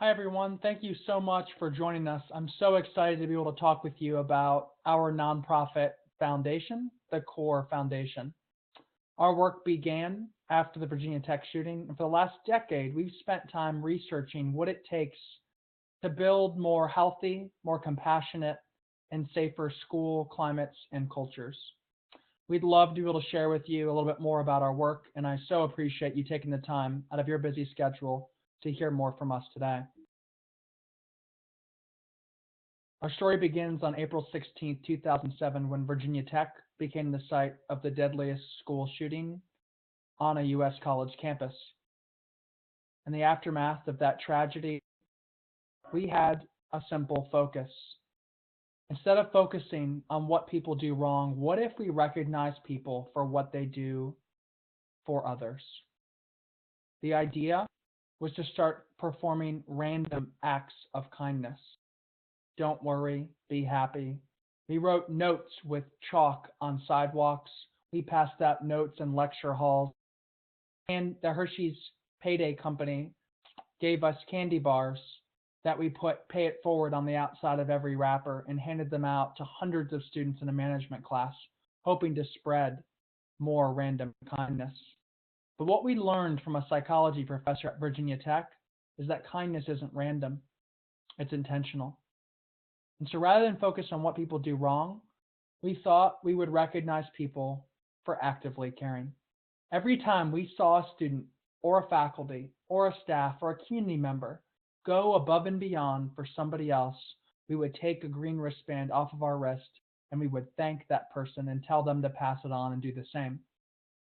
Hi, everyone. Thank you so much for joining us. I'm so excited to be able to talk with you about our nonprofit foundation, the CORE Foundation. Our work began after the Virginia Tech shooting, and for the last decade, we've spent time researching what it takes to build more healthy, more compassionate, and safer school climates and cultures. We'd love to be able to share with you a little bit more about our work, and I so appreciate you taking the time out of your busy schedule to hear more from us today. Our story begins on April 16, 2007, when Virginia Tech became the site of the deadliest school shooting on a U.S. college campus. In the aftermath of that tragedy, we had a simple focus. Instead of focusing on what people do wrong, what if we recognize people for what they do for others? The idea was to start performing random acts of kindness. Don't worry, be happy. We wrote notes with chalk on sidewalks. We passed out notes in lecture halls. And the Hershey's Payday Company gave us candy bars that we put "Pay It Forward" on the outside of every wrapper and handed them out to hundreds of students in a management class, hoping to spread more random kindness. But what we learned from a psychology professor at Virginia Tech is that kindness isn't random, it's intentional. And so rather than focus on what people do wrong, we thought we would recognize people for actively caring. Every time we saw a student or a faculty or a staff or a community member go above and beyond for somebody else, we would take a green wristband off of our wrist and we would thank that person and tell them to pass it on and do the same.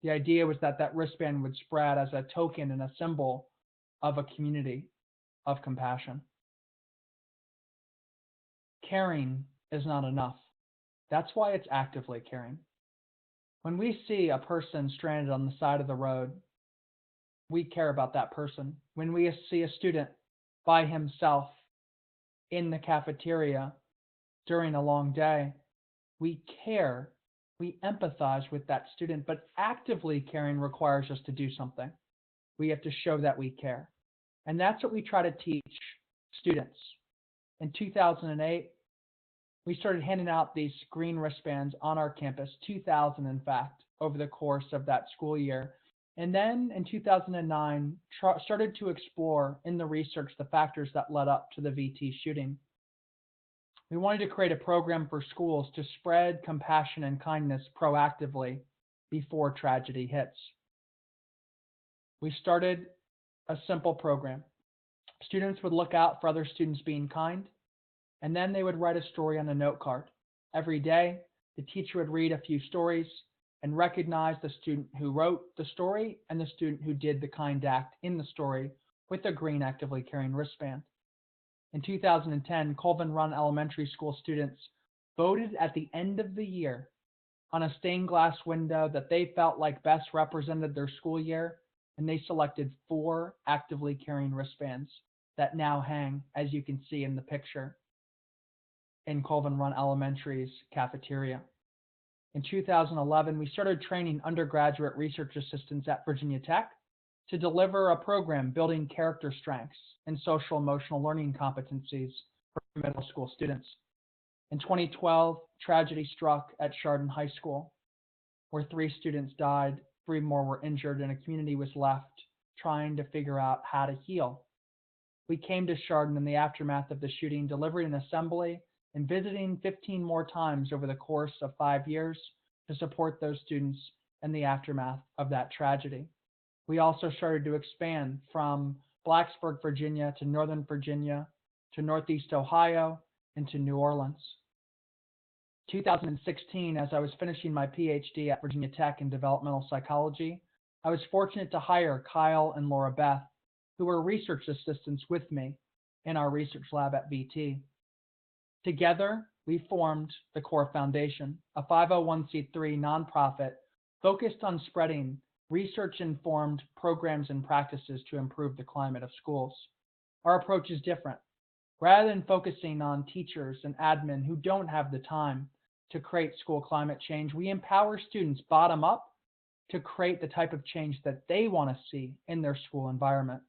The idea was that that wristband would spread as a token and a symbol of a community of compassion. Caring is not enough. That's why it's actively caring. When we see a person stranded on the side of the road, we care about that person. When we see a student by himself in the cafeteria during a long day, we care, we empathize with that student, but actively caring requires us to do something. We have to show that we care. And that's what we try to teach students. In 2008, we started handing out these green wristbands on our campus, 2,000 in fact, over the course of that school year. And then in 2009, started to explore in the research the factors that led up to the VT shooting. We wanted to create a program for schools to spread compassion and kindness proactively before tragedy hits. We started a simple program. Students would look out for other students being kind, and then they would write a story on a note card. Every day, the teacher would read a few stories and recognize the student who wrote the story and the student who did the kind act in the story with a green actively caring wristband. In 2010, Colvin Run Elementary School students voted at the end of the year on a stained glass window that they felt like best represented their school year, and they selected 4 actively caring wristbands that now hang, as you can see in the picture, in Colvin Run Elementary's cafeteria. In 2011, we started training undergraduate research assistants at Virginia Tech to deliver a program building character strengths and social emotional learning competencies for middle school students. In 2012, tragedy struck at Chardon High School, where 3 students died, 3 more were injured, and a community was left trying to figure out how to heal. We came to Chardon in the aftermath of the shooting, delivering an assembly and visiting 15 more times over the course of 5 years to support those students in the aftermath of that tragedy. We also started to expand from Blacksburg, Virginia to Northern Virginia to Northeast Ohio and to New Orleans. 2016, as I was finishing my PhD at Virginia Tech in developmental psychology, I was fortunate to hire Kyle and Laura Beth, who were research assistants with me in our research lab at VT. Together, we formed the CORE Foundation, a 501c3 nonprofit focused on spreading research-informed programs and practices to improve the climate of schools. Our approach is different. Rather than focusing on teachers and admin who don't have the time to create school climate change, we empower students bottom up to create the type of change that they want to see in their school environment.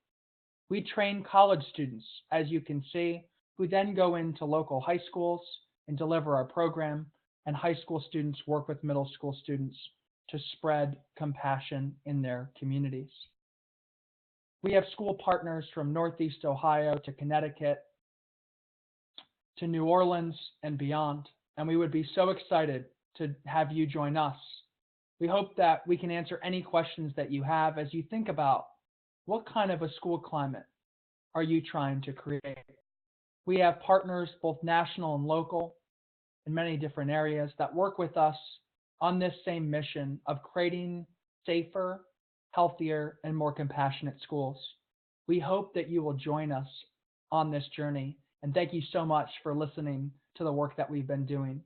We train college students, as you can see, who then go into local high schools and deliver our program, and high school students work with middle school students to spread compassion in their communities. We have school partners from Northeast Ohio to Connecticut to New Orleans and beyond, and we would be so excited to have you join us. We hope that we can answer any questions that you have as you think about what kind of a school climate are you trying to create. We have partners, both national and local, in many different areas that work with us on this same mission of creating safer, healthier, and more compassionate schools. We hope that you will join us on this journey, and thank you so much for listening to the work that we've been doing.